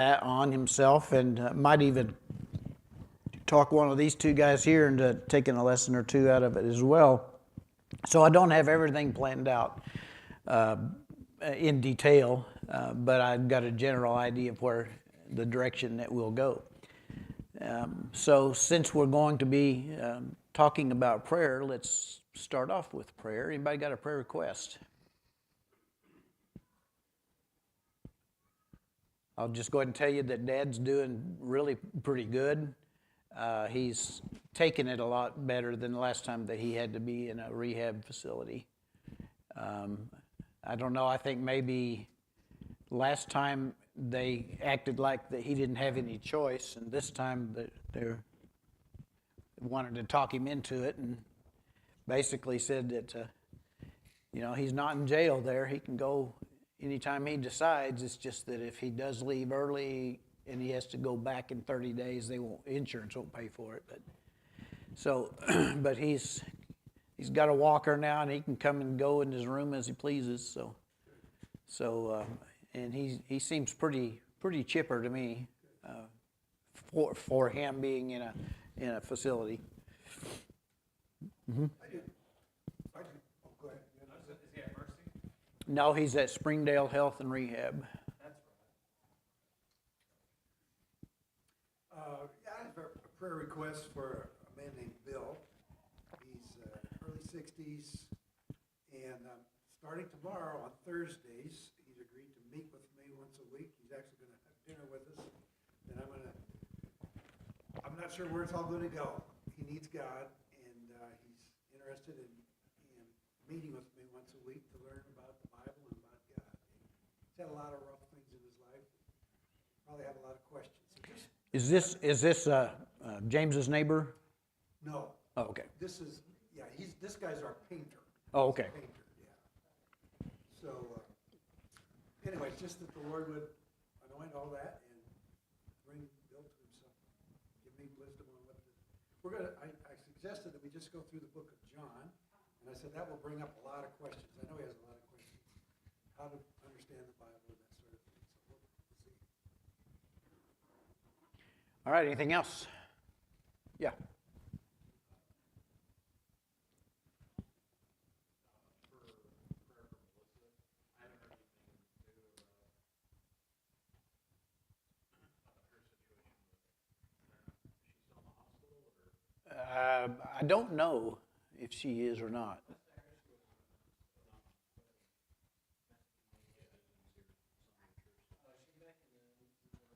that on himself, and might even talk one of these two guys here into taking a lesson or two out of it as well. So I don't have everything planned out in detail, but I've got a general idea of where the direction that we'll go. So since we're going to be talking about prayer, let's start off with prayer. Anybody got a prayer request? I'll just go ahead and tell you that Dad's doing really pretty good. He's taken it a lot better than the last time that he had to be in a rehab facility. I don't know, I think maybe last time they acted like that he didn't have any choice, and this time they wanted to talk him into it and basically said that, he's not in jail there. He can go anytime he decides. It's just that if he does leave early and he has to go back in 30 days, insurance won't pay for it. But he's got a walker now, and he can come and go in his room as he pleases. And he seems pretty chipper to me for him being in a facility. Mm-hmm. No, he's at Springdale Health and Rehab. That's right. I have a prayer request for a man named Bill. He's early 60s, and starting tomorrow on Thursdays, he's agreed to meet with me once a week. He's actually going to have dinner with us. Then I'm not sure where it's all going to go. He needs God, and he's interested in meeting with me once a week to learn about the Bible and about God. He's had a lot of rough things in his life. Probably have a lot of questions. Is this James's neighbor? No. Oh, okay. This guy's our painter. Oh, okay. Painter, yeah. So, anyway, just that the Lord would anoint all that and bring Bill to himself. Give me wisdom on what to do. I suggested that we just go through the book of John. And I said that will bring up a lot of questions. I know he has a lot of questions. How to understand the Bible and that sort of thing. So we'll see. All right, anything else? Yeah. I don't know if she is or not.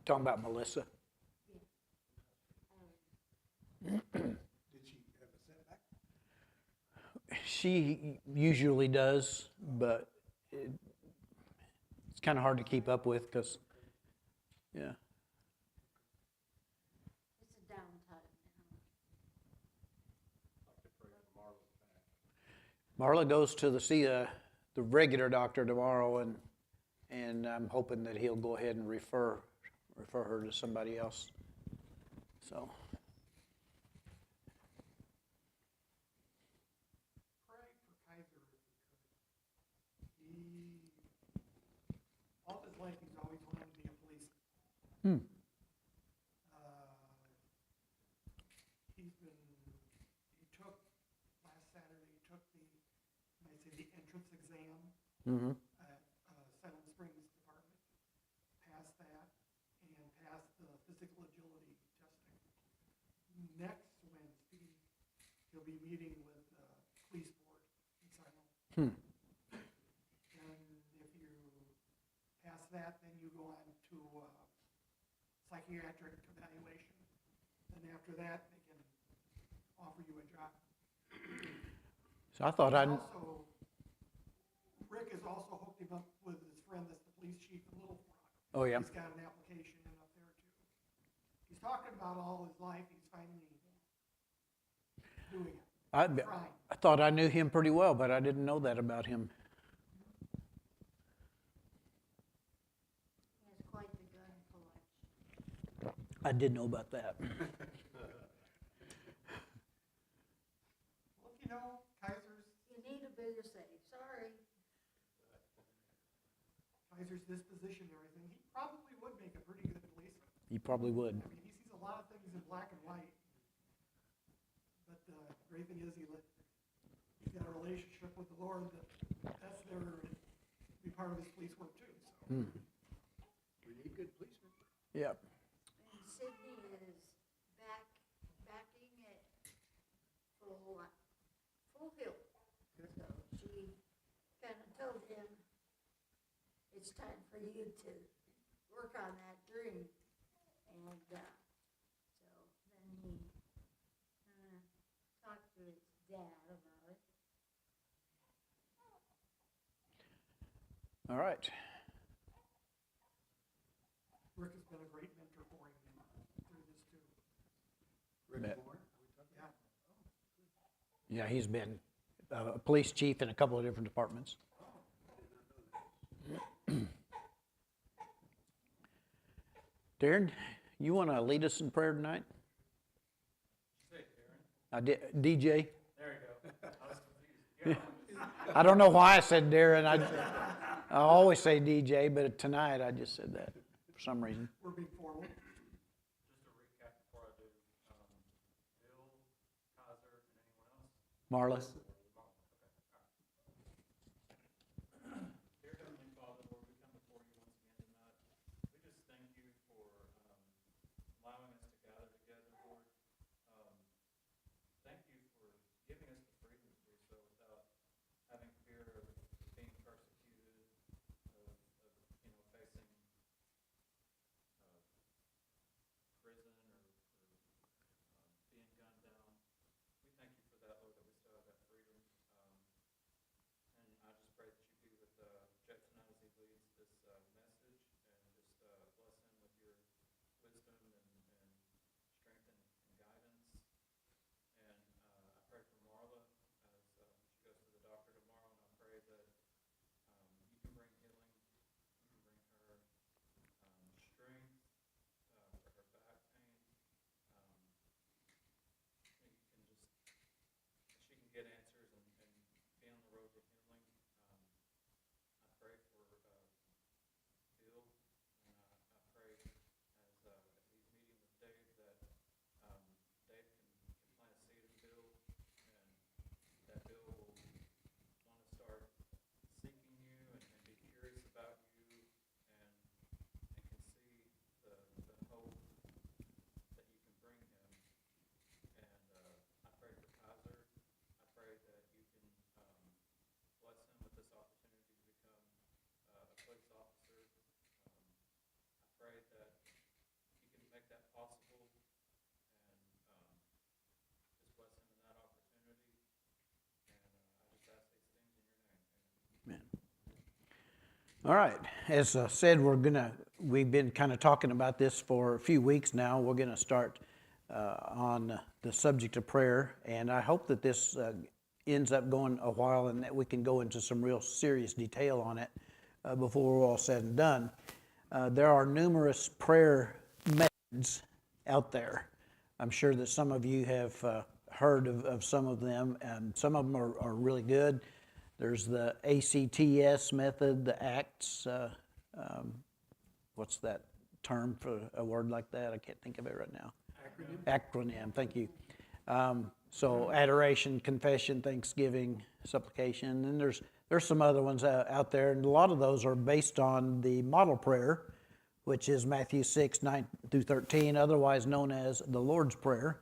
Talking about Melissa. Did she have a setback? She usually does, but it's kind of hard to keep up with because, yeah. It's a downtime now. Marla goes to see the regular doctor tomorrow, and I'm hoping that he'll go ahead and refer her to somebody else. So. Pray for Kaiser if you could. All his life he's always wanted to be a policeman. He took last Saturday, the entrance exam at Salem Springs Department, passed that, and passed the physical agility testing. Next Wednesday, he'll be meeting with the police board in Salem. And if you pass that, then you go on to psychiatric evaluation. Then after that, they can offer you a job. So I thought Rick has also hooked him up with his friend that's the police chief in Little Frog. Oh, yeah. He's got an application in up there too. He's talking about all his life. He's finally doing it. I thought I knew him pretty well, but I didn't know that about him. He has quite the gun collection. I did know about that. Well, you know, Kaiser's You need a bigger safe, sorry. disposition and everything, he probably would make a pretty good policeman. probably would. I mean, he sees a lot of things in black and white. But the great thing is he's got a relationship with the Lord that's there to be part of his police work too, so. We need good policemen. Yep. And Sydney is backing it full hill. So she kind of told him, it's time for you to work on that dream. And, so then he, talked to his dad about it. All right. Rick has been a great mentor for him through this too. Rick Bet. Moore, are we talking Yeah. Yeah, he's been a police chief in a couple of different departments. Darren, you want to lead us in prayer tonight? I did, DJ? There you go. I was confused. I don't know why I said Darren. I always say DJ, but tonight I just said that for some reason. We're being formal. Just a recap before I do. Bill, Kaiser, and anyone else? Marla? Dear Heavenly Father, Lord, we come before you once again tonight. We just thank you for allowing us to gather together, Lord. Thank you for giving us the freedom to do so without having fear of being persecuted, of facing prison or being gunned down. We thank you for that, Lord, that we still have that freedom. And I just pray that you be with Jeff tonight as he leads this message, and just bless him with your wisdom and strength and guidance. And I pray for Marla as she goes to the doctor tomorrow, and I pray that you can bring healing, you can bring her strength for her back pain. You can just, she can get answers and be on the road to healing. I pray for Bill, and I pray as he's meeting with Dave that Dave can plant a seed in Bill, and that Bill will want to start seeking you and be curious about you, and can see the hope that you can bring him. And I pray for Kaiser. I pray that you can bless him with this opportunity to become a police officer. I pray that you can make that possible, and just bless him in that opportunity. And I just ask these things in your name. Amen. All right. As I said, we've been kind of talking about this for a few weeks now. We're going to start on the subject of prayer, and I hope that this ends up going a while and that we can go into some real serious detail on it before we're all said and done. There are numerous prayer methods out there. I'm sure that some of you have heard of some of them, and some of them are really good. There's the ACTS method, the ACTS, what's that term for a word like that? I can't think of it right now. Acronym, thank you. So adoration, confession, thanksgiving, supplication, and there's some other ones out there, and a lot of those are based on the model prayer, which is Matthew 6, 9 through 13, otherwise known as the Lord's Prayer,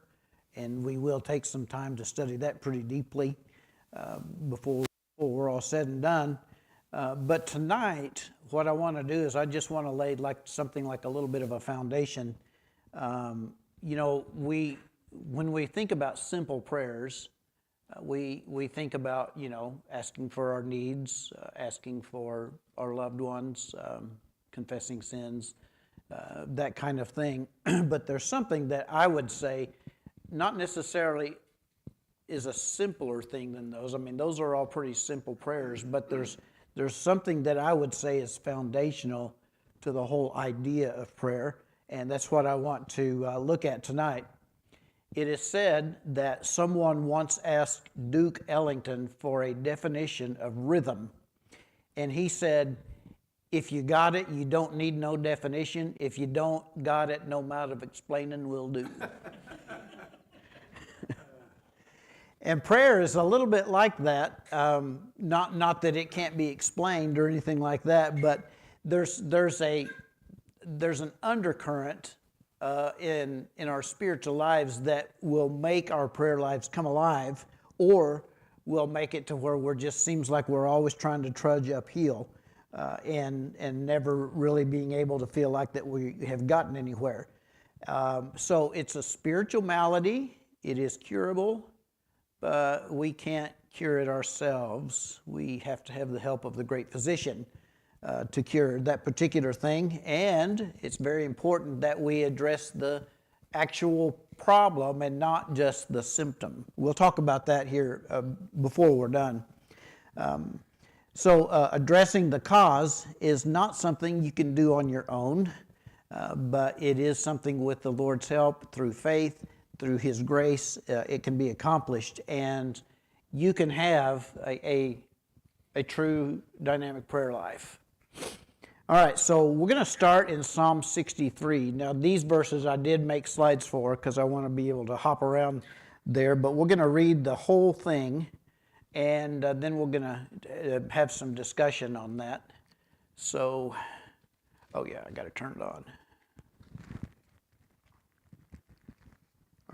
and we will take some time to study that pretty deeply before we're all said and done. But tonight, what I want to do is I just want to lay something like a little bit of a foundation. When we think about simple prayers, we think about, asking for our needs, asking for our loved ones, confessing sins, that kind of thing. But there's something that I would say not necessarily is a simpler thing than those. I mean, those are all pretty simple prayers, but there's something that I would say is foundational to the whole idea of prayer, and that's what I want to look at tonight. It is said that someone once asked Duke Ellington for a definition of rhythm, and he said, If you got it, you don't need no definition. If you don't got it, no amount of explaining will do. And prayer is a little bit like that. Not that it can't be explained or anything like that, but there's an undercurrent in our spiritual lives that will make our prayer lives come alive, or will make it to where we're just seems like we're always trying to trudge uphill, and never really being able to feel like that we have gotten anywhere. So it's a spiritual malady. It is curable. But we can't cure it ourselves. We have to have the help of the great physician to cure that particular thing. And it's very important that we address the actual problem and not just the symptom. We'll talk about that here before we're done. So addressing the cause is not something you can do on your own, but it is something with the Lord's help, through faith, through His grace, it can be accomplished, and you can have a true dynamic prayer life. All right, so we're going to start in Psalm 63. Now, these verses I did make slides for because I want to be able to hop around there, but we're going to read the whole thing, and then we're going to have some discussion on that. So, oh yeah, I got to turn it on.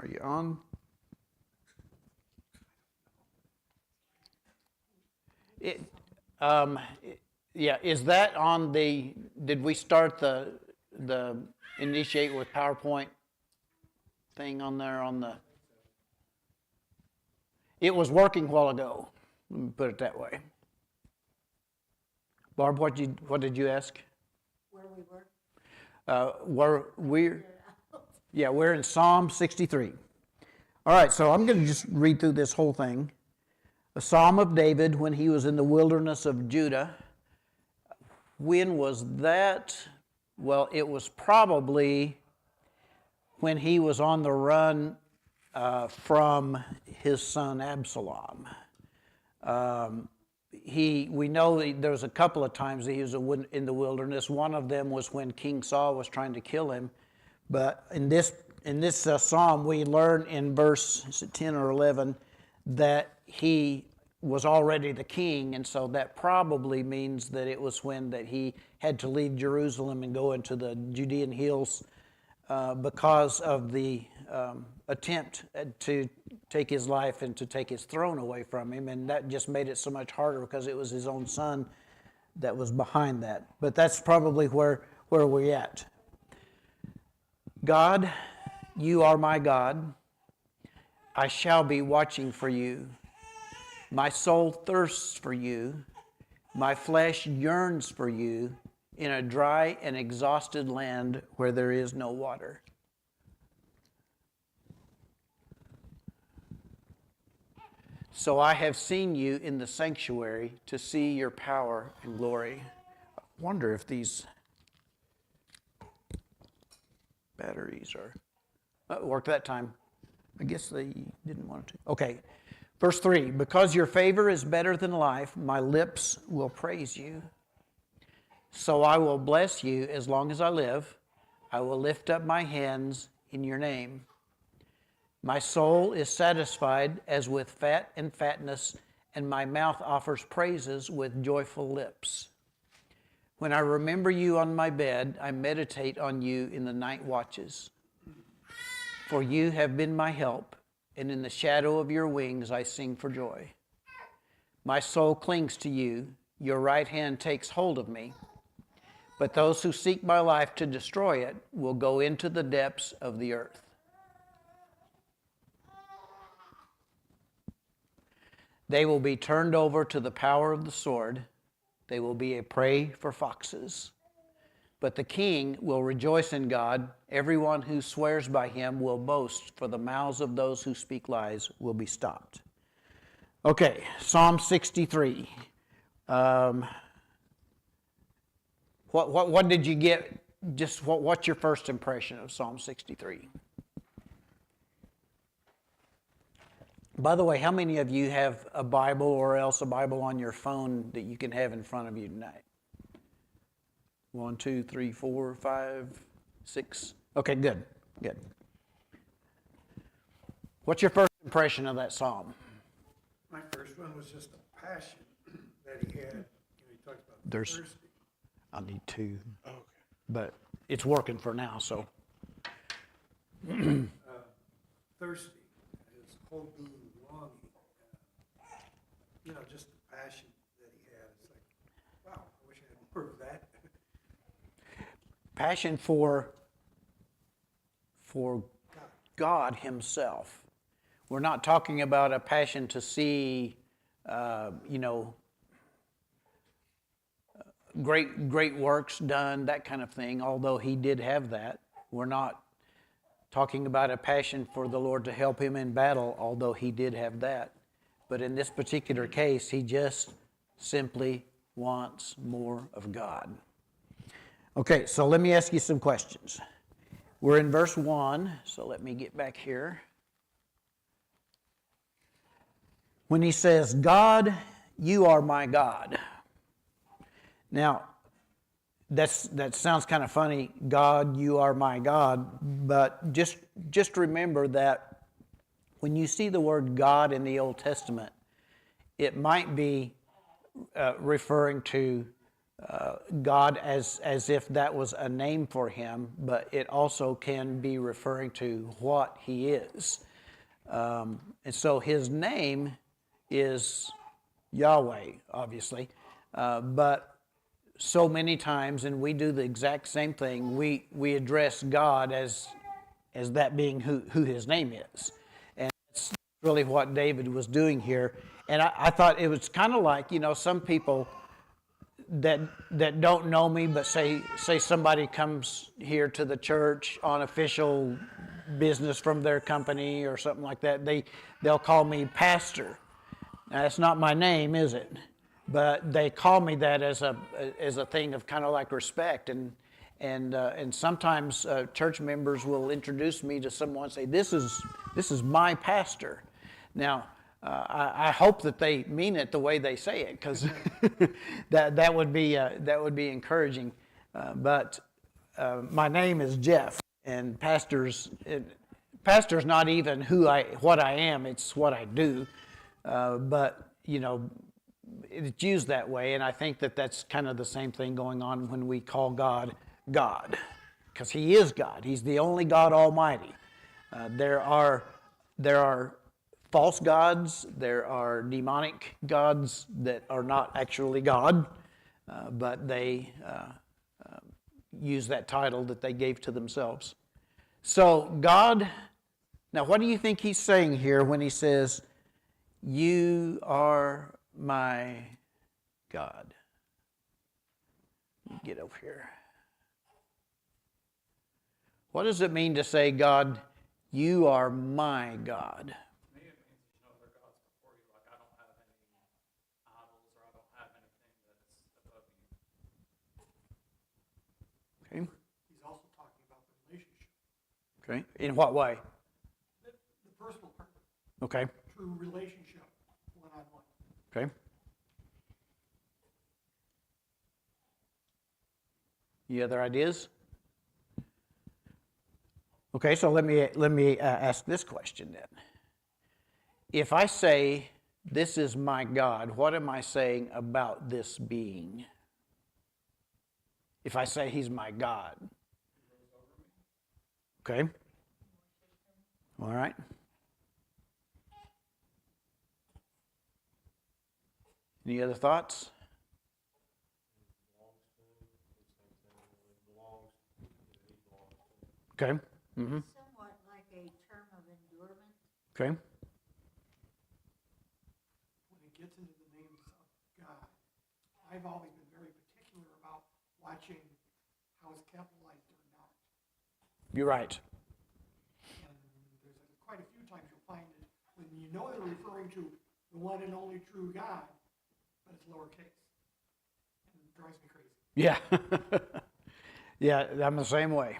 Are you on? Yeah, is that on the, did we start the initiate with PowerPoint thing on there on the, it was working a while ago, let me put it that way. Barb, what did you ask? Where we were? We're in Psalm 63. All right, so I'm going to just read through this whole thing. A Psalm of David when he was in the wilderness of Judah. When was that? Well, it was probably when he was on the run from his son Absalom. We know that there was a couple of times that he was in the wilderness. One of them was when King Saul was trying to kill him. But in this psalm, we learn in verse 10 or 11 that he was already the king, and so that probably means that it was when that he had to leave Jerusalem and go into the Judean hills because of the attempt to take his life and to take his throne away from him, and that just made it so much harder because it was his own son that was behind that. But that's probably where we're at. God, you are my God. I shall be watching for you. My soul thirsts for you. My flesh yearns for you in a dry and exhausted land where there is no water. So I have seen you in the sanctuary to see your power and glory. I wonder if these batteries are... worked that time. I guess they didn't want to. Okay. Verse 3, because your favor is better than life, my lips will praise you. So I will bless you as long as I live. I will lift up my hands in your name. My soul is satisfied as with fat and fatness, and my mouth offers praises with joyful lips. When I remember you on my bed, I meditate on you in the night watches. For you have been my help, and in the shadow of your wings I sing for joy. My soul clings to you, your right hand takes hold of me. But those who seek my life to destroy it will go into the depths of the earth. They will be turned over to the power of the sword. They will be a prey for foxes. But the king will rejoice in God. Everyone who swears by him will boast, for the mouths of those who speak lies will be stopped. Okay, Psalm 63. What did you get? Just what's your first impression of Psalm 63? By the way, how many of you have a Bible or else a Bible on your phone that you can have in front of you tonight? 1, 2, 3, 4, 5, 6. Okay, good, good. What's your first impression of that psalm? My first one was just a passion that he had. He talked about There's- thirsty. I'll need 2. Okay. But it's working for now, so. Thirsty, his whole being longing. Just the passion that he had. It's like, wow, I wish I had more of that. Passion for God himself. We're not talking about a passion to see, great works done, that kind of thing, although he did have that. We're not talking about a passion for the Lord to help him in battle, although he did have that. But in this particular case, he just simply wants more of God. Okay, so let me ask you some questions. We're in verse 1, so let me get back here. When he says, God, you are my God. Now, that sounds kind of funny, God, you are my God, but just remember that when you see the word God in the Old Testament, it might be referring to God as if that was a name for him, but it also can be referring to what he is. And so his name is Yahweh, obviously, but so many times, and we do the exact same thing, we address God as that being who his name is. And that's really what David was doing here. And I thought it was kind of like, some people that don't know me, but say somebody comes here to the church on official business from their company or something like that, they'll call me pastor. Now, that's not my name, is it? But they call me that as a thing of kind of like respect, and sometimes church members will introduce me to someone and say, "This is my pastor." Now, I hope that they mean it the way they say it, because that would be encouraging. But my name is Jeff, and pastor's not even what I am; it's what I do. But it's used that way, and I think that that's kind of the same thing going on when we call God God, because he is God. He's the only God Almighty. There are false gods, there are demonic gods that are not actually God, but they use that title that they gave to themselves. So God, now what do you think he's saying here when he says, "You are my God"? Let me get over here. What does it mean to say, "God, you are my God"? To me, it means there's no other gods before you. Like, I don't have any idols, or I don't have anything that's above you. Okay. He's also talking about the relationship, Okay. In what way? the personal part, Okay. true relationship, one-on-one. Okay. Any other ideas? Okay, so let me ask this question then. If I say, "This is my God," what am I saying about this being? If I say he's my God. Okay. All right. Any other thoughts? Okay. Mm-hmm. Somewhat like a term of endurement. Okay. When it gets into the names of God, I've always been very particular about watching how it's capitalized or not. You're right. And there's quite a few times you'll find that when you know they're referring to the one and only true God, but it's lowercase. And it drives me crazy. Yeah. Yeah, I'm the same way.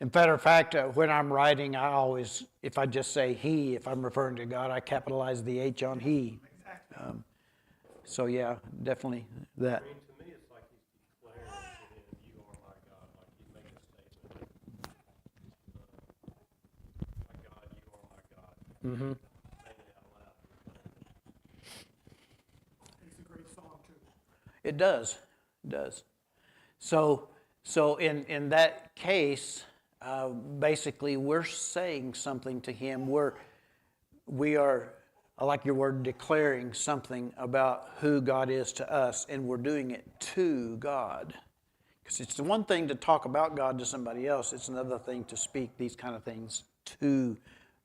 In matter of fact, when I'm writing, I always, if I just say he, if I'm referring to God, I capitalize the H on he. Exactly. So yeah, definitely that. I mean, to me, it's like he's declaring to him, Mm-hmm. It's a great song too. It does. It does. So in that case, basically we're saying something to him. We are, I like your word, declaring something about who God is to us, and we're doing it to God. Because it's the one thing to talk about God to somebody else. It's another thing to speak these kind of things to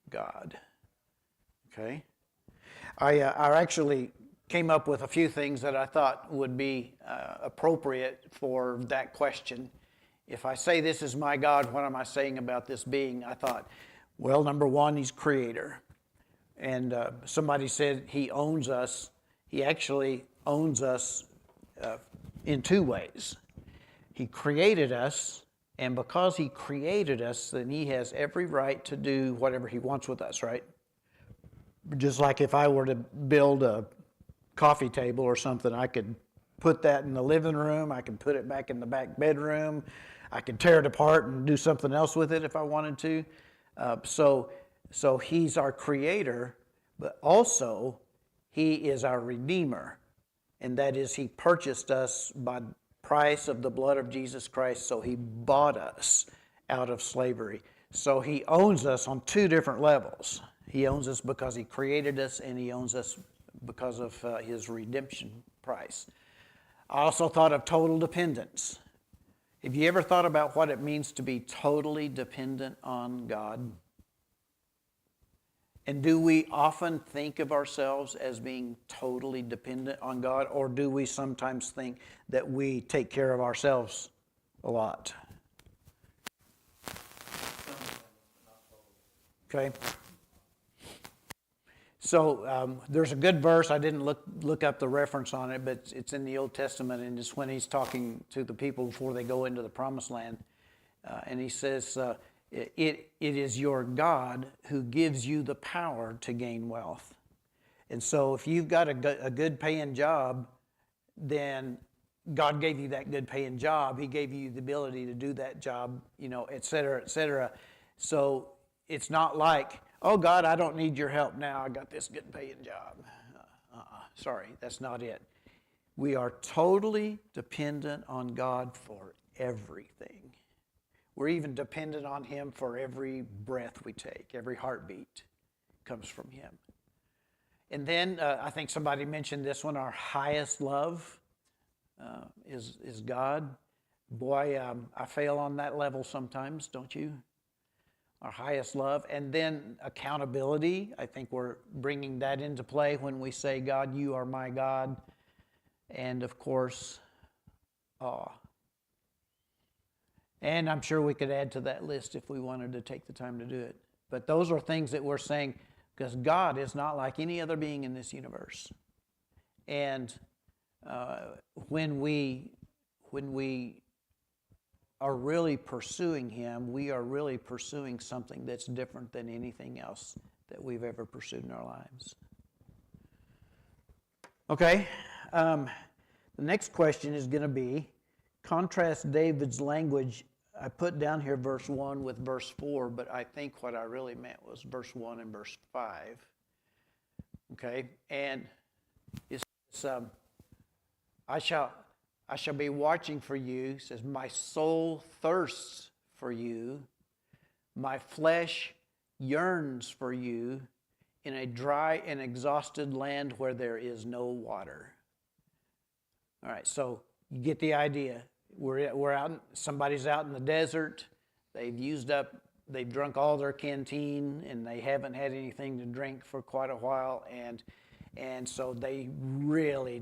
God. Okay? I actually came up with a few things that I thought would be appropriate for that question. If I say this is my God, what am I saying about this being? I thought, well, number one, he's creator. And somebody said he owns us. He actually owns us in two ways. He created us, and because he created us, then he has every right to do whatever he wants with us, right? Just like if I were to build a coffee table or something, I could put that in the living room, I could put it back in the back bedroom, I could tear it apart and do something else with it if I wanted to. So he's our creator, but also he is our redeemer. And that is, he purchased us by the price of the blood of Jesus Christ, so he bought us out of slavery. So he owns us on two different levels. He owns us because he created us, and he owns us because of his redemption price. I also thought of total dependence. Have you ever thought about what it means to be totally dependent on God? And do we often think of ourselves as being totally dependent on God, or do we sometimes think that we take care of ourselves a lot? Okay. So there's a good verse. I didn't look up the reference on it, but it's in the Old Testament, and it's when he's talking to the people before they go into the Promised Land. And he says, it is your God who gives you the power to gain wealth. And so if you've got a good paying job, then God gave you that good paying job. He gave you the ability to do that job, et cetera, et cetera. So it's not like, oh, God, I don't need your help now. I got this good paying job. Sorry, that's not it. We are totally dependent on God for everything. We're even dependent on him for every breath we take. Every heartbeat comes from him. And then I think somebody mentioned this one, our highest love is God. Boy, I fail on that level sometimes, don't you? Our highest love. And then accountability. I think we're bringing that into play when we say, God, you are my God. And of course, awe. And I'm sure we could add to that list if we wanted to take the time to do it. But those are things that we're saying because God is not like any other being in this universe. And when we are really pursuing him, we are really pursuing something that's different than anything else that we've ever pursued in our lives. Okay, the next question is going to be, contrast David's language. I put down here verse 1 with verse 4, but I think what I really meant was verse 1 and verse 5. Okay, and it's I shall be watching for you, says, my soul thirsts for you, my flesh yearns for you in a dry and exhausted land where there is no water. All right, so you get the idea. We're out, somebody's out in the desert, they've drunk all their canteen, and they haven't had anything to drink for quite a while, and so they're really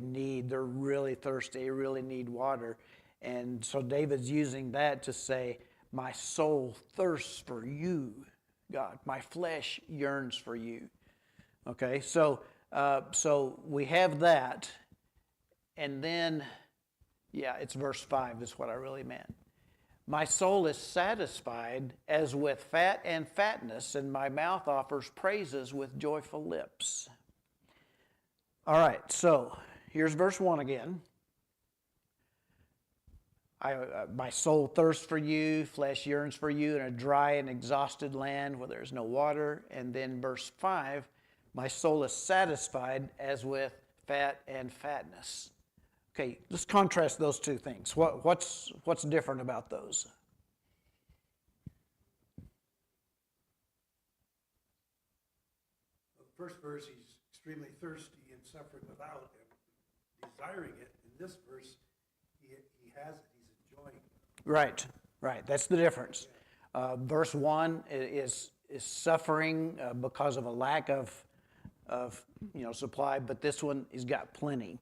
thirsty, they really need water. And so David's using that to say, my soul thirsts for you, God. My flesh yearns for you. Okay, so we have that. And then, it's verse 5 is what I really meant. My soul is satisfied as with fat and fatness, and my mouth offers praises with joyful lips. All right, so here's verse 1 again. my soul thirsts for you, flesh yearns for you in a dry and exhausted land where there's no water. And then verse 5, my soul is satisfied as with fat and fatness. Okay, let's contrast those two things. What's different about those? The first verse, he's extremely thirsty and suffering without and desiring it. In this verse, he has it, he's enjoying it. Right. That's the difference. Verse 1 is suffering because of a lack of supply, but this one he's got plenty.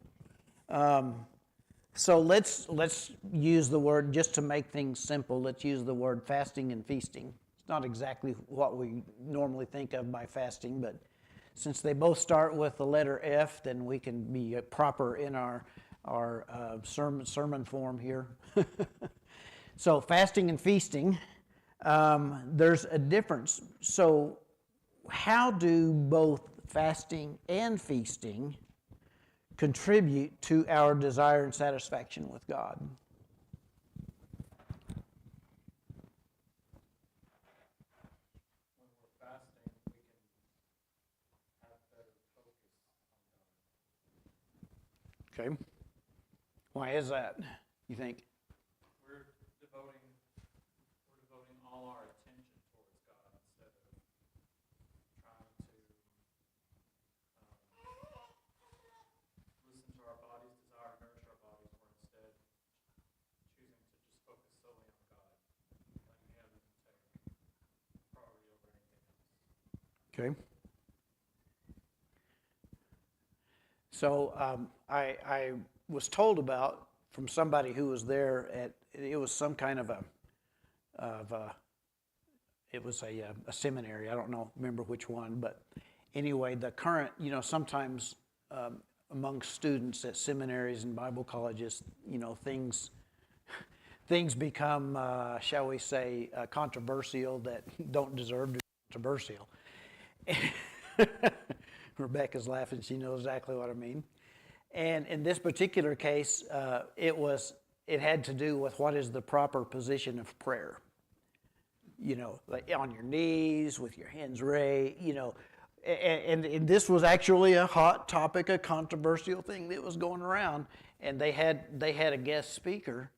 So let's use the word, just to make things simple, let's use the word fasting and feasting. It's not exactly what we normally think of by fasting, but since they both start with the letter F, then we can be proper in our sermon form here. So fasting and feasting, there's a difference. So how do both fasting and feasting contribute to our desire and satisfaction with God? When we're fasting, we can have better focus on God. Okay. Why is that, you think? We're devoting all our attention towards God instead of trying to listen to our body's desire, nourish our bodies. We're instead choosing to just focus solely on God, letting Him take priority over anything else. Okay. So I was told about from somebody who was there it was some kind of it was a seminary. I don't remember which one, but anyway, the current, sometimes among students at seminaries and Bible colleges, things become, shall we say, controversial that don't deserve to be controversial. Rebecca's laughing. She knows exactly what I mean. And in this particular case, it had to do with what is the proper position of prayer. Like on your knees, with your hands raised, and this was actually a hot topic, a controversial thing that was going around. And they had a guest speaker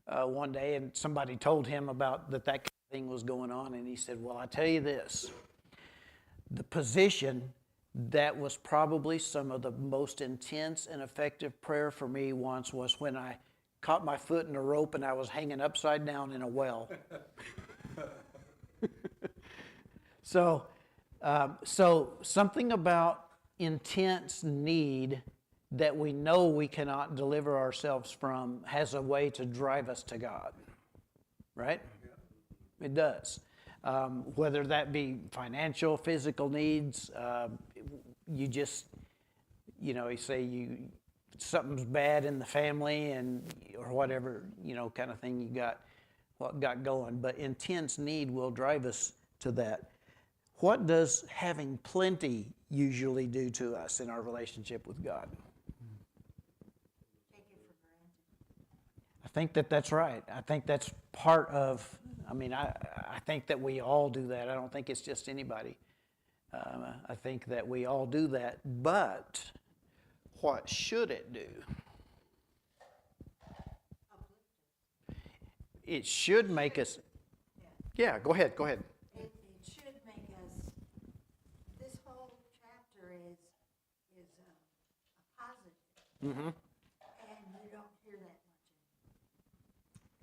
one day, and somebody told him about that kind of thing was going on, and he said, well, I tell you this, the position that was probably some of the most intense and effective prayer for me once was when I caught my foot in a rope and I was hanging upside down in a well. So something about intense need that we know we cannot deliver ourselves from has a way to drive us to God, right? It does. Whether that be financial, physical needs, you just, you say something's bad in the family or whatever, kind of thing what got going. But intense need will drive us to that. What does having plenty usually do to us in our relationship with God? Take it for granted. I think that's right. I think that's part of, I think that we all do that. I don't think it's just anybody. I think that we all do that. But what should it do? It should make us. Yeah, go ahead. It should make us, this whole chapter is a positive. Mm-hmm. And you don't hear that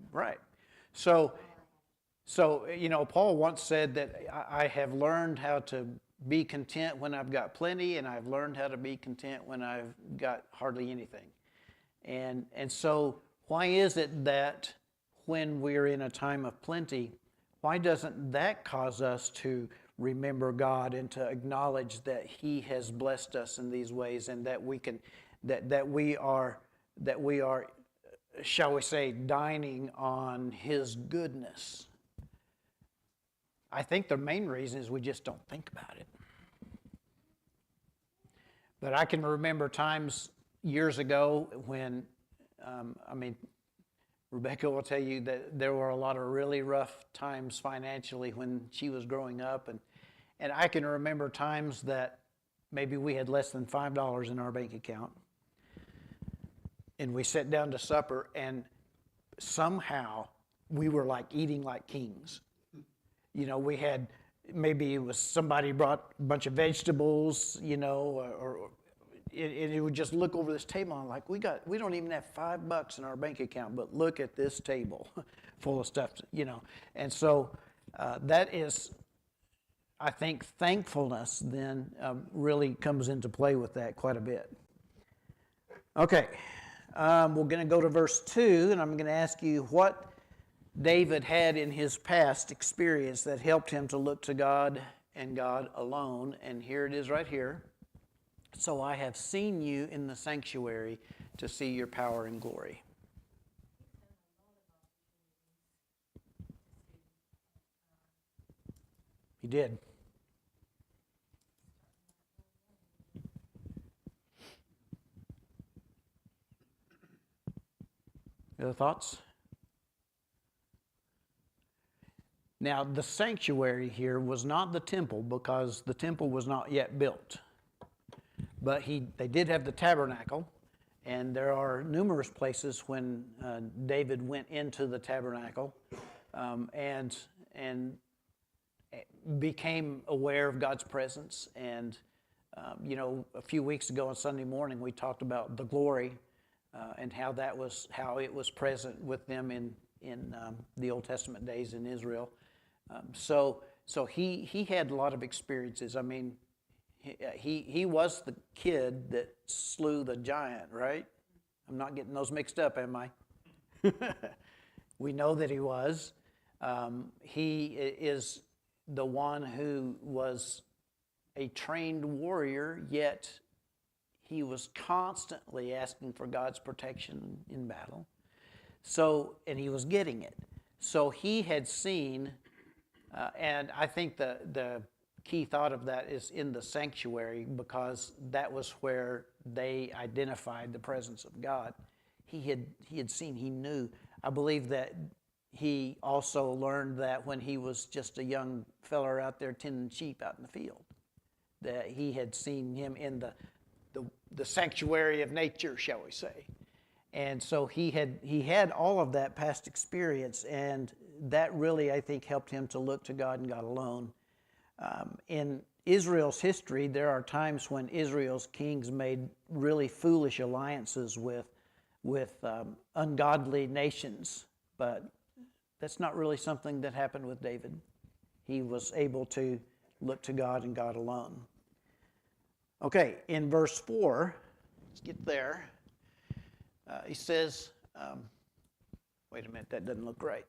much Right. So, Paul once said that I have learned how to be content when I've got plenty, and I've learned how to be content when I've got hardly anything. And so why is it that when we're in a time of plenty, why doesn't that cause us to remember God and to acknowledge that He has blessed us in these ways, and that we can, that we are, shall we say, dining on His goodness? I think the main reason is we just don't think about it. But I can remember times years ago when, Rebecca will tell you that there were a lot of really rough times financially when she was growing up. And I can remember times that maybe we had less than $5 in our bank account. And we sat down to supper, and somehow we were like eating like kings. You know, we had, maybe it was somebody brought a bunch of vegetables, you know, or and it would just look over this table and like, we don't even have $5 in our bank account, but look at this table full of stuff, you know. And so that is, I think, thankfulness then really comes into play with that quite a bit. Okay, we're going to go to verse 2, and I'm going to ask you what David had in his past experience that helped him to look to God and God alone. And here it is right here. So I have seen you in the sanctuary to see your power and glory. He did. Other thoughts? Now, the sanctuary here was not the temple because the temple was not yet built. But they did have the tabernacle, and there are numerous places when David went into the tabernacle and became aware of God's presence. And you know, a few weeks ago on Sunday morning, we talked about the glory and how it was present with them in the Old Testament days in Israel. So he had a lot of experiences. I mean, he was the kid that slew the giant, right? I'm not getting those mixed up, am I? We know that he was. He is the one who was a trained warrior, yet he was constantly asking for God's protection in battle. So, and he was getting it. So he had seen, and I think the key thought of that is in the sanctuary, because that was where they identified the presence of God. He had seen, he knew. I believe that he also learned that when he was just a young feller out there tending sheep out in the field, that he had seen him in the sanctuary of nature, shall we say. And so he had all of that past experience, and that really, I think, helped him to look to God and God alone. In Israel's history, there are times when Israel's kings made really foolish alliances with ungodly nations, but that's not really something that happened with David. He was able to look to God and God alone. Okay, in verse 4, let's get there. He says, wait a minute, that doesn't look right.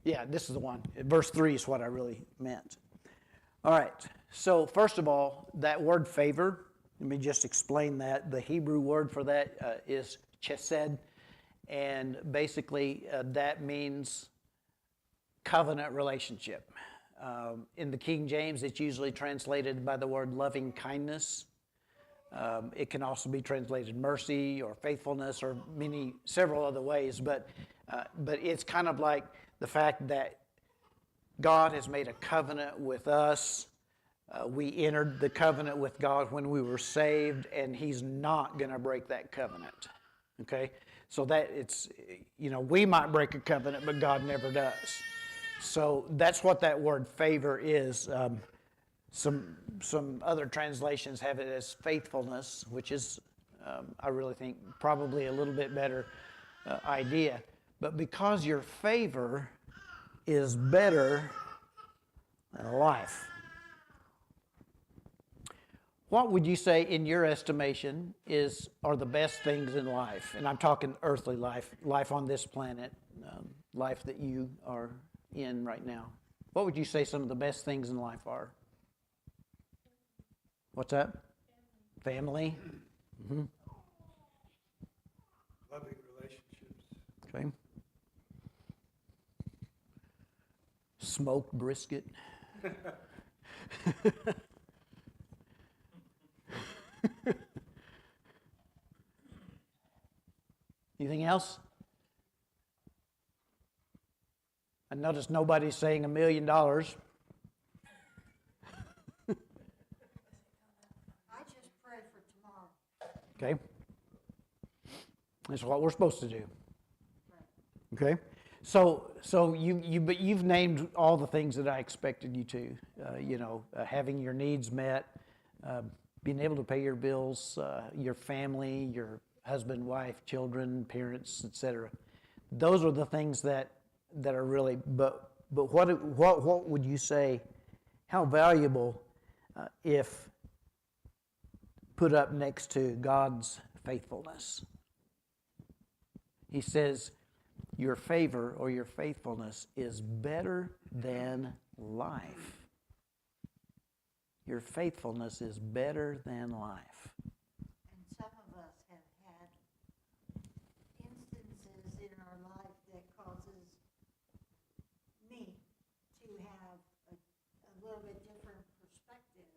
Yeah, this is the one. Verse 3 is what I really meant. All right, so first of all, that word favor, let me just explain that. The Hebrew word for that is chesed, and basically that means covenant relationship. In the King James, it's usually translated by the word loving kindness. It can also be translated mercy or faithfulness or several other ways, but it's kind of like the fact that God has made a covenant with us. We entered the covenant with God when we were saved, and He's not going to break that covenant. Okay? So that it's, you know, we might break a covenant, but God never does. So that's what that word favor is. Some other translations have it as faithfulness, which is, I really think, probably a little bit better idea. But because your favor is better than life, what would you say, in your estimation, are the best things in life? And I'm talking earthly life, life on this planet, life that you are in right now. What would you say some of the best things in life are? What's that? Family. Mm-hmm. Loving relationships. Okay. smoked brisket. Anything else? I noticed nobody's saying $1 million. I just pray for tomorrow. Okay? That's what we're supposed to do. Okay? So but you've named all the things that I expected you to. Having your needs met, being able to pay your bills, your family, your husband, wife, children, parents, etc. Those are the things that are really. But what would you say? How valuable if put up next to God's faithfulness? He says, your favor or your faithfulness is better than life. Your faithfulness is better than life. And some of us have had instances in our life that causes me to have a little bit different perspective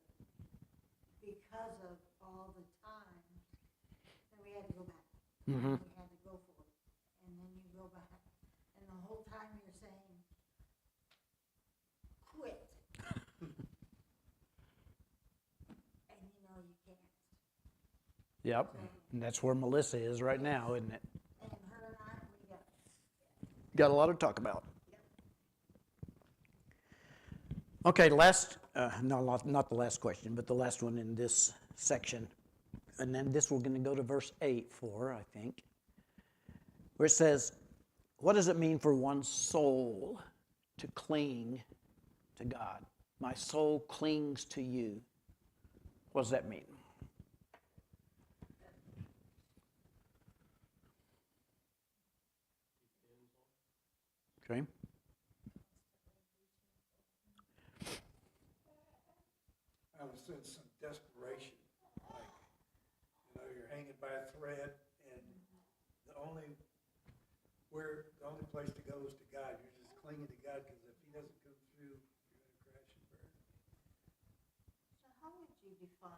because of all the times that we had to go back. Mm-hmm. We had to go for it. And then you go back. And the whole time you're saying, quit. And you know you can't. Yep. And that's where Melissa is right now, isn't it? And her and I, we got, Got a lot to talk about. Okay, not the last question, but the last one in this section. And then we're going to go to verse 8 for, I think, where it says, what does it mean for one's soul to cling to God? My soul clings to you. What does that mean? Okay. I would sense some desperation, like, you're hanging by a thread, and the only place to go is to God. You're just clinging to God, because if He doesn't come through, you're going to crash and burn. so how would you define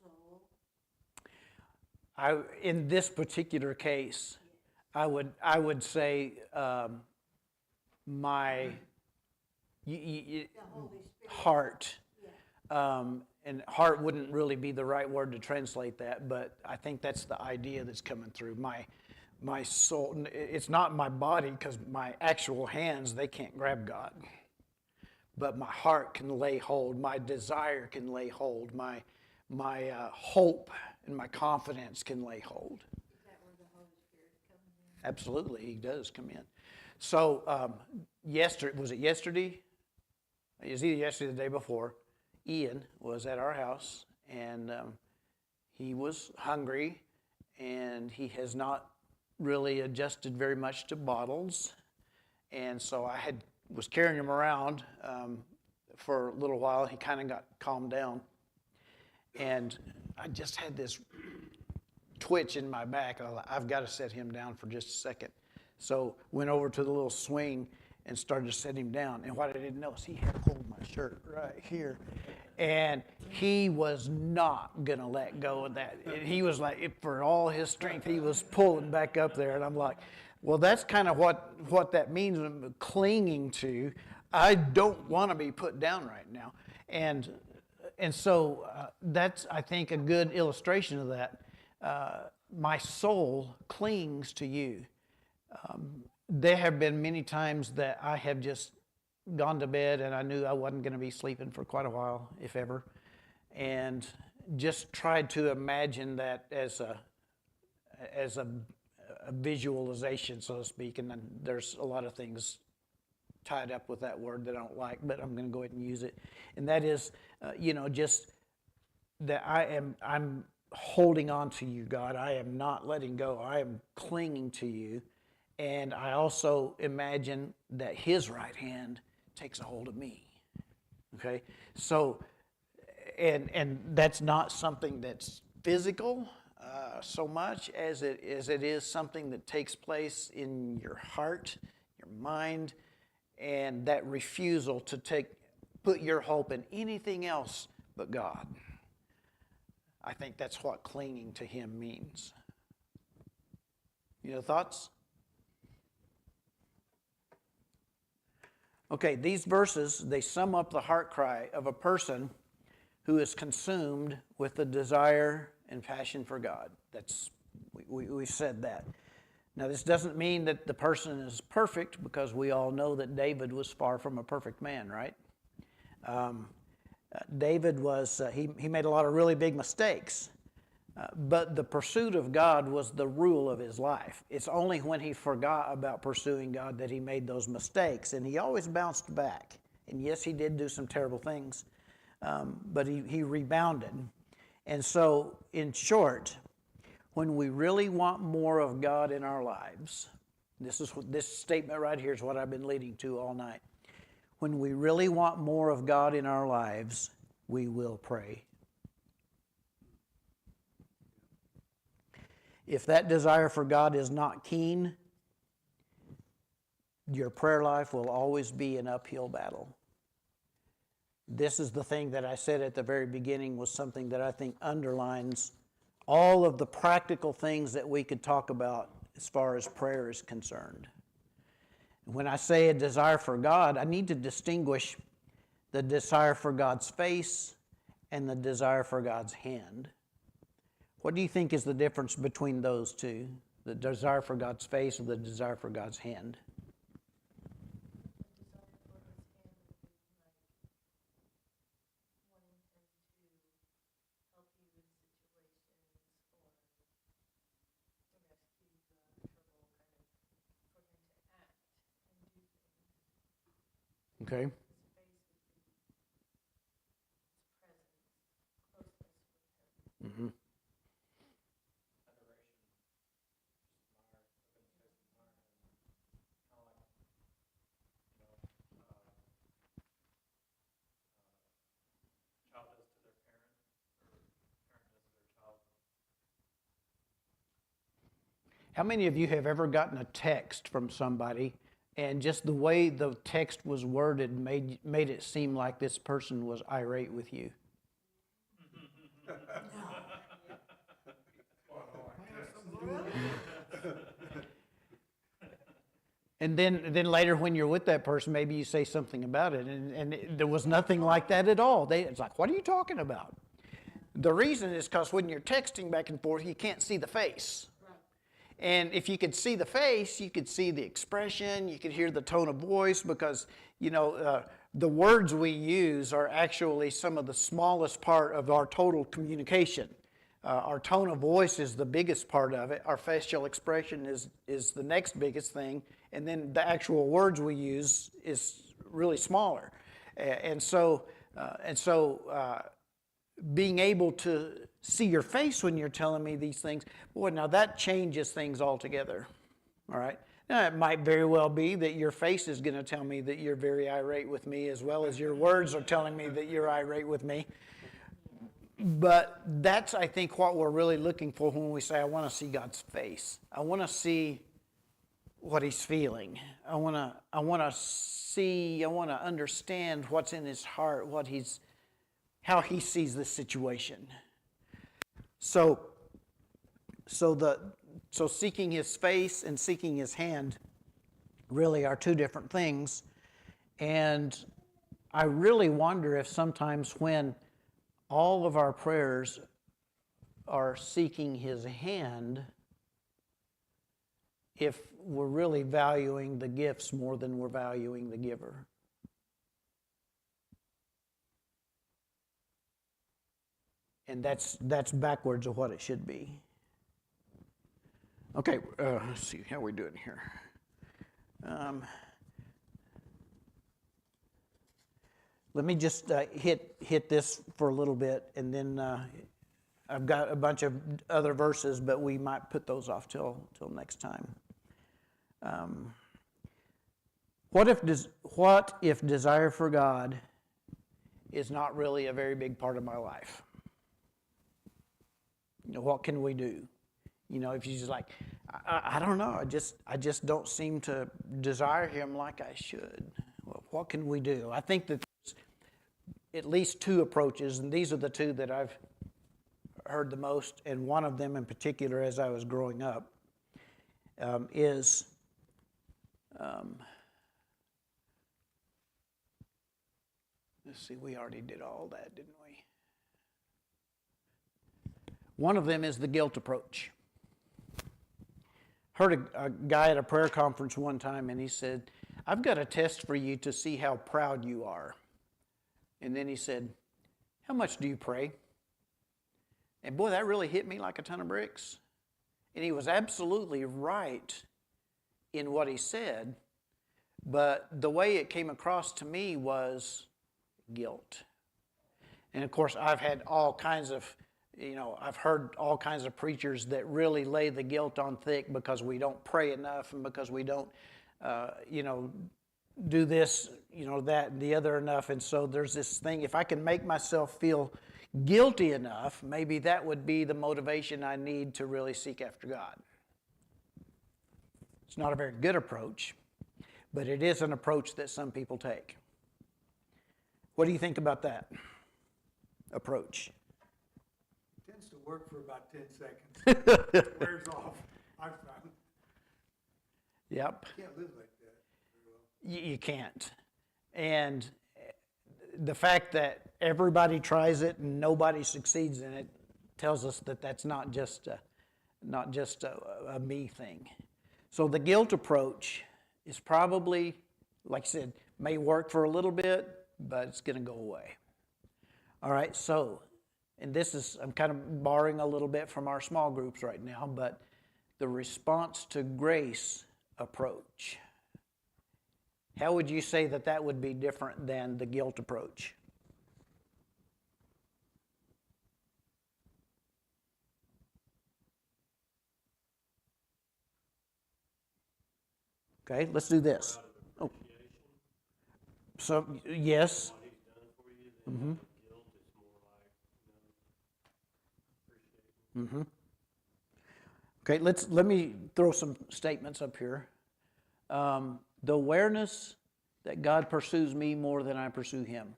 soul? In this particular case, I would say my The Holy Spirit? heart. Yeah. And heart wouldn't really be the right word to translate that, but I think that's the idea that's coming through. My soul, it's not my body, because my actual hands, they can't grab God. But my heart can lay hold, my desire can lay hold, my hope and my confidence can lay hold. Is that where the Holy Spirit comes in? Absolutely, He does come in. So was it yesterday? It was either yesterday or the day before. Ian was at our house, and he was hungry, and he has not really adjusted very much to bottles. And so I was carrying him around for a little while. He kind of got calmed down. And I just had this twitch in my back. I've got to set him down for just a second. So went over to the little swing and started to set him down. And what I didn't know is he had hold of my shirt right here. And he was not going to let go of that. He was like, for all his strength, he was pulling back up there. And I'm like, well, that's kind of what that means, clinging to. I don't want to be put down right now. And so that's, I think, a good illustration of that. My soul clings to you. There have been many times that I have just gone to bed and I knew I wasn't going to be sleeping for quite a while, if ever, and just tried to imagine that as a visualization, so to speak. And then there's a lot of things tied up with that word that I don't like, but I'm going to go ahead and use it. And that is, just that I'm holding on to you, God. I am not letting go. I am clinging to you. And I also imagine that His right hand takes a hold of me. Okay? So, and that's not something that's physical so much as it is something that takes place in your heart, your mind, and that refusal to put your hope in anything else but God. I think that's what clinging to Him means. You know, thoughts? Okay, these verses, they sum up the heart cry of a person who is consumed with the desire and passion for God. We've said that. Now, this doesn't mean that the person is perfect, because we all know that David was far from a perfect man, right? David was, he made a lot of really big mistakes, but the pursuit of God was the rule of his life. It's only when he forgot about pursuing God that he made those mistakes, and he always bounced back. And yes, he did do some terrible things, but he rebounded. And so, in short, when we really want more of God in our lives, this statement right here is what I've been leading to all night. When we really want more of God in our lives, we will pray. If that desire for God is not keen, your prayer life will always be an uphill battle. This is the thing that I said at the very beginning was something that I think underlines all of the practical things that we could talk about as far as prayer is concerned. When I say a desire for God, I need to distinguish the desire for God's face and the desire for God's hand. What do you think is the difference between those two? The desire for God's face or the desire for God's hand? Okay. Mm-hmm. How many of you have ever gotten a text from somebody and just the way the text was worded made it seem like this person was irate with you? And then later when you're with that person, maybe you say something about it, and there was nothing like that at all. It's like, what are you talking about? The reason is because when you're texting back and forth, you can't see the face. And if you could see the face, you could see the expression, you could hear the tone of voice, because, the words we use are actually some of the smallest part of our total communication. Our tone of voice is the biggest part of it. Our facial expression is the next biggest thing. And then the actual words we use is really smaller. And so being able to see your face when you're telling me these things, boy, now that changes things altogether, all right? Now, it might very well be that your face is going to tell me that you're very irate with me, as well as your words are telling me that you're irate with me. But that's, I think, what we're really looking for when we say, I want to see God's face. I want to see what He's feeling. I want to understand what's in His heart, how He sees this situation. So seeking His face and seeking His hand really are two different things. And I really wonder if sometimes when all of our prayers are seeking His hand, if we're really valuing the gifts more than we're valuing the giver. And that's backwards of what it should be. Okay, let's see how we're doing here. Let me just hit this for a little bit, and then I've got a bunch of other verses, but we might put those off till next time. What if desire for God is not really a very big part of my life? What can we do? If you're just like, I don't know, I just don't seem to desire Him like I should. what can we do? I think that there's at least two approaches, and these are the two that I've heard the most, and one of them in particular as I was growing up is let's see, we already did all that, didn't we? One of them is the guilt approach. Heard a guy at a prayer conference one time, and he said, I've got a test for you to see how proud you are. And then he said, how much do you pray? And boy, that really hit me like a ton of bricks. And he was absolutely right in what he said, but the way it came across to me was guilt. And of course, I've had all kinds of, I've heard all kinds of preachers that really lay the guilt on thick because we don't pray enough and because we don't, do this, that and the other enough. And so there's this thing, if I can make myself feel guilty enough, maybe that would be the motivation I need to really seek after God. It's not a very good approach, but it is an approach that some people take. What do you think about that approach? Tends to work for about 10 seconds. It wears off, I've found. Yep. Can't live like that very well. You can't. And the fact that everybody tries it and nobody succeeds in it tells us that that's not just a me thing. So the guilt approach is probably, like I said, may work for a little bit, but it's going to go away. All right, so, and this is, I'm kind of borrowing a little bit from our small groups right now, but the response to grace approach. How would you say that that would be different than the guilt approach? Okay, let's do this. Oh. So, yes. Mm-hmm. Mm-hmm. Okay, let me throw some statements up here. The awareness that God pursues me more than I pursue Him.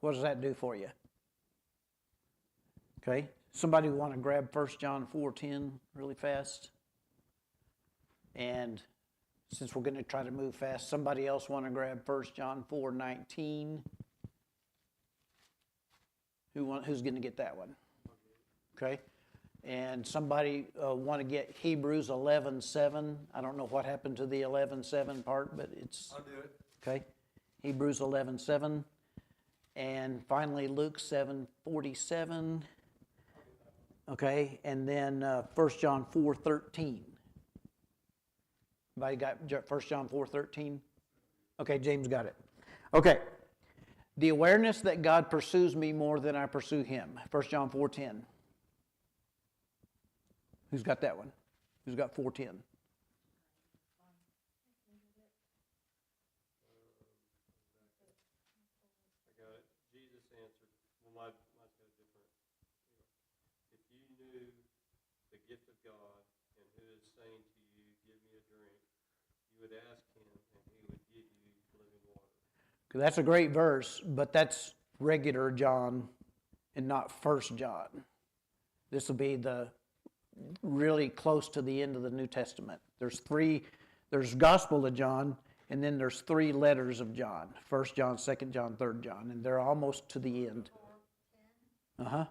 What does that do for you? Okay, somebody want to grab 1 John 4:10 really fast? And since we're going to try to move fast, somebody else want to grab 1 John 4:19? Who's going to get that one? Okay. And somebody want to get Hebrews 11:7. I don't know what happened to the 11:7 part, but it's... I'll do it. Okay. Hebrews 11:7. And finally, Luke 7:47. Okay. And then 1 John 4:13. Anybody got 1 John 4:13? Okay, James got it. Okay. The awareness that God pursues me more than I pursue Him. 1 John 4:10. Who's got that one? Who's got 4:10? I got it. Jesus answered, well, mine's got a different, if you knew the gift of God and who is saying to you, give me a drink, you would ask Him and He would give you living water. That's a great verse, but that's regular John and not 1 John. This will be the really close to the end of the New Testament. There's Gospel of John, and then there's 3 letters of John. 1 John, 2 John, 3 John, and they're almost to the end. Uh-huh.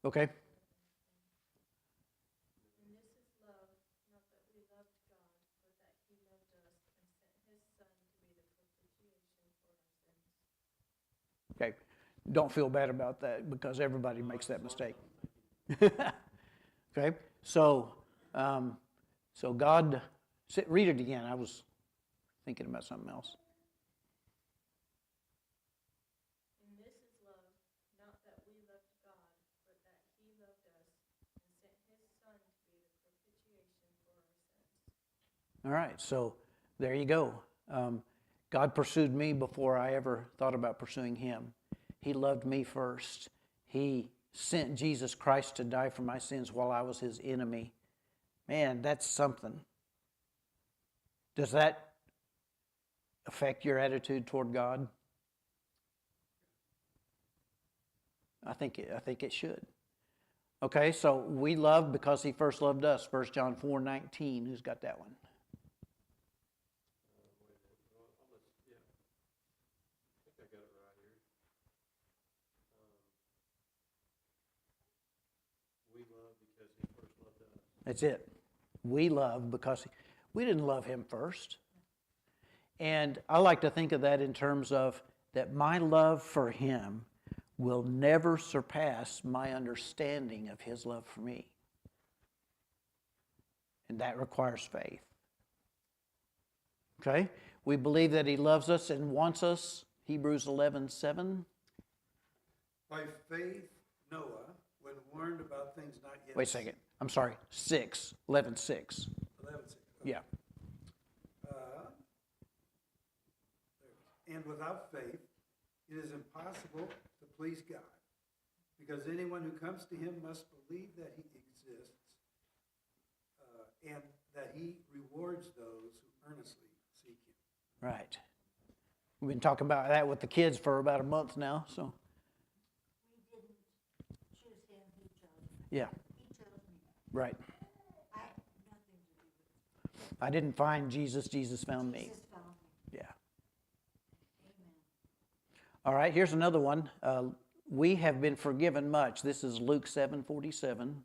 Okay. And this is love, not that we loved God, but that He loved us and sent His Son to be the propitiation for our sins. Okay. Don't feel bad about that because everybody makes that mistake. Okay. So God, read it again. I was thinking about something else. And this is love, not that we loved God, but that He loved us and sent His Son to be the propitiation for our sins. All right. So there you go. God pursued me before I ever thought about pursuing Him. He loved me first. He sent Jesus Christ to die for my sins while I was His enemy. Man, that's something. Does that affect your attitude toward God? I think it should. Okay, so we love because he first loved us. 1 John 4:19. Who's got that one? Wait a minute. Well, yeah. I think I got it right here. We love because he first loved us. That's it. We love because we didn't love him first. And I like to think of that in terms of that my love for him will never surpass my understanding of his love for me. And that requires faith. Okay? We believe that he loves us and wants us. Hebrews 11:7. By faith, Noah, when warned about things not yet. Wait a second. I'm sorry. 11:6. 11:6. Yeah. And without faith, it is impossible to please God, because anyone who comes to him must believe that he exists, and that he rewards those who earnestly seek him. Right. We've been talking about that with the kids for about a month now, so We didn't choose him, he chose me. yeah, He chose me. right. I had nothing to do with it. I didn't find Jesus, Jesus found me. Jesus found me. Yeah. Amen. All right, here's another one. We have been forgiven much. This is Luke 7:47.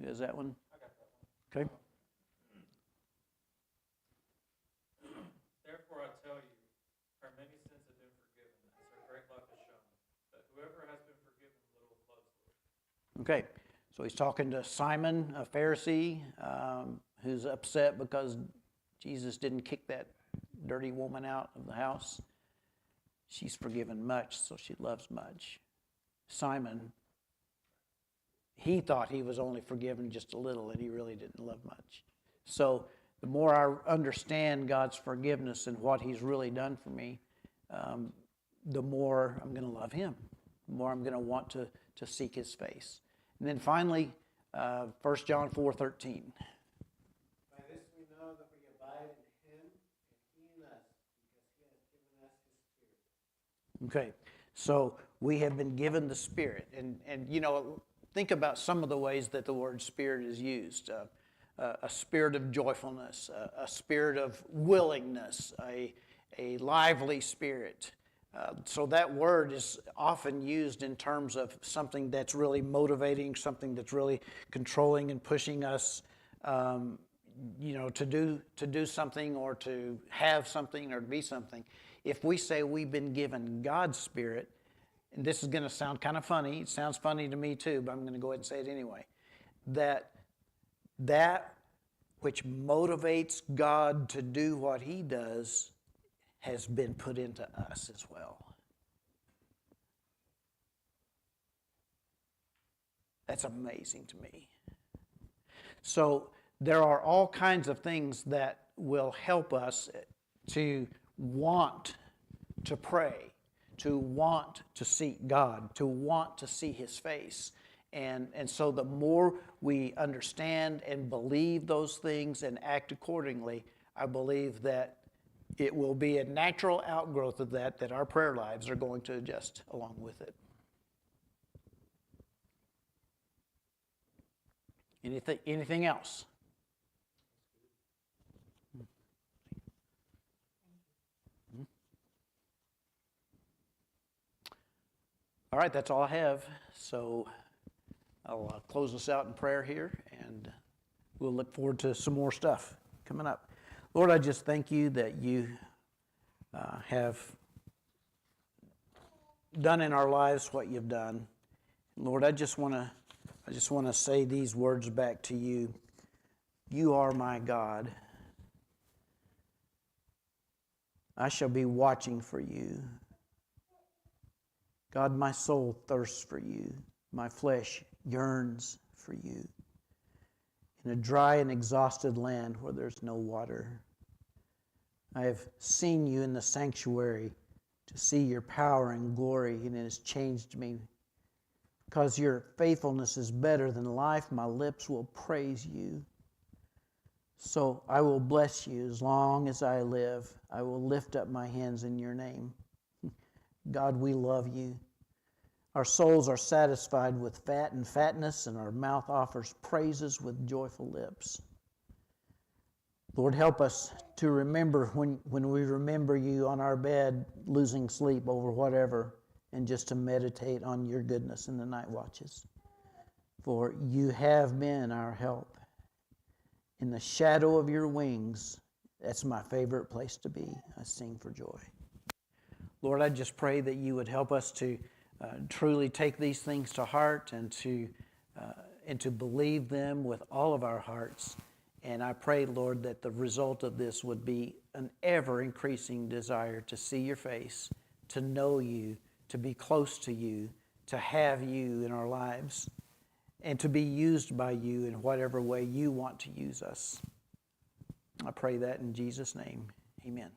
Is that one? I got that one. Okay. Therefore I tell you, her many sins have been forgiven, as her great love has shown. But whoever has been forgiven little loves little. Okay, so he's talking to Simon, a Pharisee, who's upset because Jesus didn't kick that dirty woman out of the house. She's forgiven much, so she loves much. Simon, he thought he was only forgiven just a little, and he really didn't love much. So the more I understand God's forgiveness and what he's really done for me, the more I'm going to love him, the more I'm going to want to seek his face. And then finally, 1 John 4:13. By this we know that we abide in him and he in us, because he has given us his Spirit. Okay, so we have been given the Spirit. And you know, think about some of the ways that the word Spirit is used. A spirit of joyfulness, a spirit of willingness, a lively spirit. So that word is often used in terms of something that's really motivating, something that's really controlling and pushing us, to do something or to have something or to be something. If we say we've been given God's Spirit, and this is going to sound kind of funny, it sounds funny to me too, but I'm going to go ahead and say it anyway, that which motivates God to do what he does has been put into us as well. That's amazing to me. So there are all kinds of things that will help us to want to pray, to want to seek God, to want to see his face. And so the more we understand and believe those things and act accordingly, I believe that it will be a natural outgrowth of that our prayer lives are going to adjust along with it. Anything else? All right, that's all I have. So I'll close us out in prayer here, and we'll look forward to some more stuff coming up. Lord, I just thank you that you have done in our lives what you've done. Lord, I just want to say these words back to you. You are my God. I shall be watching for you. God, my soul thirsts for you. My flesh yearns for you. In a dry and exhausted land where there's no water. I have seen you in the sanctuary to see your power and glory, and it has changed me. Because your faithfulness is better than life, my lips will praise you. So I will bless you as long as I live. I will lift up my hands in your name. God, we love you. Our souls are satisfied with fat and fatness, and our mouth offers praises with joyful lips. Lord, help us to remember when we remember you on our bed, losing sleep over whatever, and just to meditate on your goodness in the night watches. For you have been our help. In the shadow of your wings, that's my favorite place to be. I sing for joy. Lord, I just pray that you would help us to truly take these things to heart and to believe them with all of our hearts. And I pray, Lord, that the result of this would be an ever-increasing desire to see your face, to know you, to be close to you, to have you in our lives, and to be used by you in whatever way you want to use us. I pray that in Jesus' name. Amen.